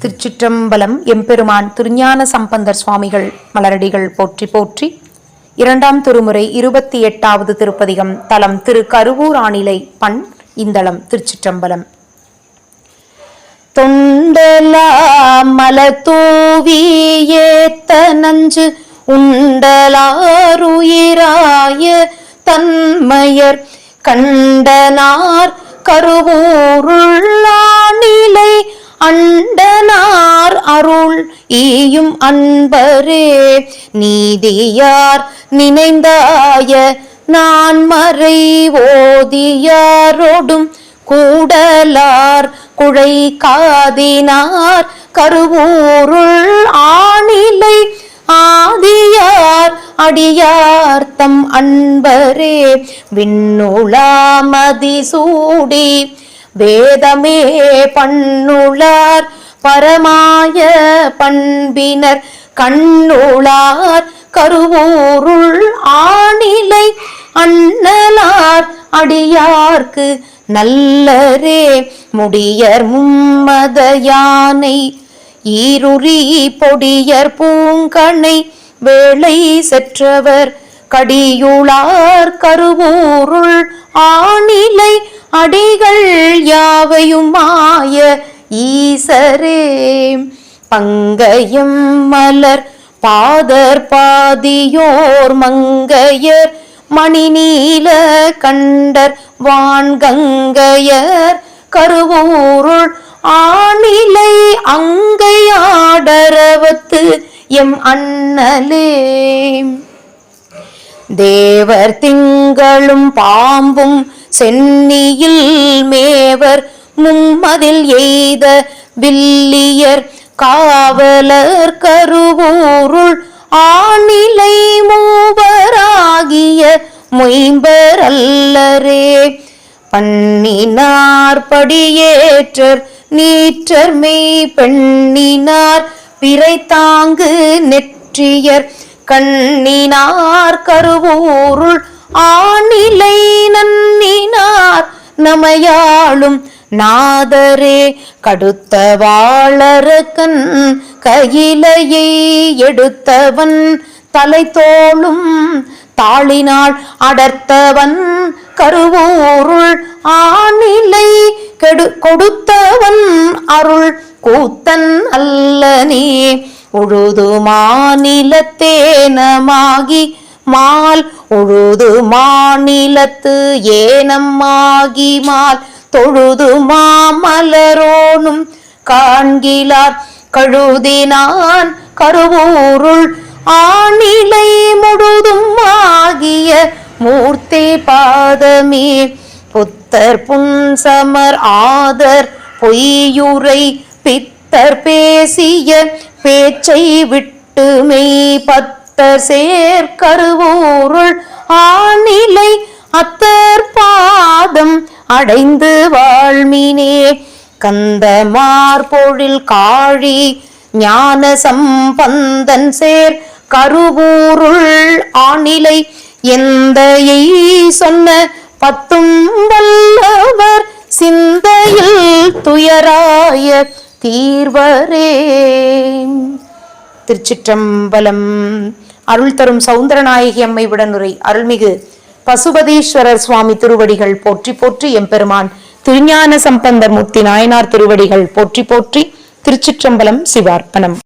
திருச்சிற்றம்பலம். எம்பெருமான் திருஞான சம்பந்தர் சுவாமிகள் மலரடிகள் போற்றி போற்றி. இரண்டாம் திருமுறை 28வது திருப்பதிகம். தலம் திரு கருவூர் ஆணிலை. பண் இந்தளம். திருச்சிற்றம்பலம். தொண்டலா மலத்தூவி ஏத்த நஞ்சு உண்டலாருயிராய தன்மையர் கண்டனார் கருவூருள்ளானிலை அண்டனார் அருள் ஈயும் அன்பரே நீதியார் நினைந்தாய நான் மறை ஓதியாரோடும் கூடலார் குழை காதினார் கருவூருள் ஆணிலை ஆதியார் அடியார் தம் அன்பரே விண்ணுளாமதி சூடி வேதமே பண்ணுளார் பரமாய பண்பினர் கண்ணுளார் கருவூருள் ஆணிலை அண்ணலார் அடியார்க்கு நல்லரே முடியர் மும்மத யானை ஈருரி பொடியர் பூங்கணை வேளை செற்றவர் கடியுளார் கருவூருள் ஆணிலை அடிகள் யாவையுமாய ஈசரே பங்கயம் மலர் பாதர் பாதியோர் மங்கையர் மணிநீல கண்டர் வான்கங்கையர் கருவூருள் ஆணிலை அங்கையாடரவத்து எம் அண்ணலே தேவர் திங்களும் பாம்பும் சென்னியில் மேவர் மும்மதில் எய்த வில்லியர் காவலர் கருவூருள் ஆணிலை மூவராகிய மொயம்பர் அல்லரே பண்ணினார் படியேற்றர் நீற்றர் மெய் பெண்ணினார் பிறை தாங்கு நெற்றியர் கண்ணினார் கருவூருள் ஆணிலை நன்னினார் நமையாளும் நாதரே கடுத்த வாளரக்கன் கையிலையை எடுத்தவன் தலை தோளும் தாளினாள் அடர்த்தவன் கருவூருள் ஆணிலை கொடுத்தவன் அருள் கூத்தன் அல்லனே உழுது மாநிலத்தேனமாகி மால் உழுது மாநிலத்து ஏனமாகி மால் தொழுது மாமலரோனும் காண்கிலார் கழுதினான் கருவூருள் ஆணிலை முழுதும் ஆகிய மூர்த்தி பாதமே புத்தர் புன்சமர் ஆதர் பொய்யுரை பித்தர் பேசிய பேச்சை விட்டு மெய் பத்தர் சேர் கருவூருள் ஆணிலை அத்தர் பாதம் அடைந்து வாழ்மினே கந்தமார் பொழில் காழி ஞான சம்பந்தன் சேர் கருவூருள் ஆணிலை எந்தையை சொன்ன பத்தும் வல்லவர் சிந்தையில் துயராய தீர்வரே. திருச்சிற்றம்பலம். அருள் தரும் சௌந்தரநாயகி அம்மை உடனுரை அருள்மிகு பசுபதீஸ்வரர் சுவாமி திருவடிகள் போற்றி போற்றி. எம்பெருமான் திருஞான சம்பந்தர் மூர்த்தி நாயனார் திருவடிகள் போற்றி போற்றி. திருச்சிற்றம்பலம். சிவார்ப்பணம்.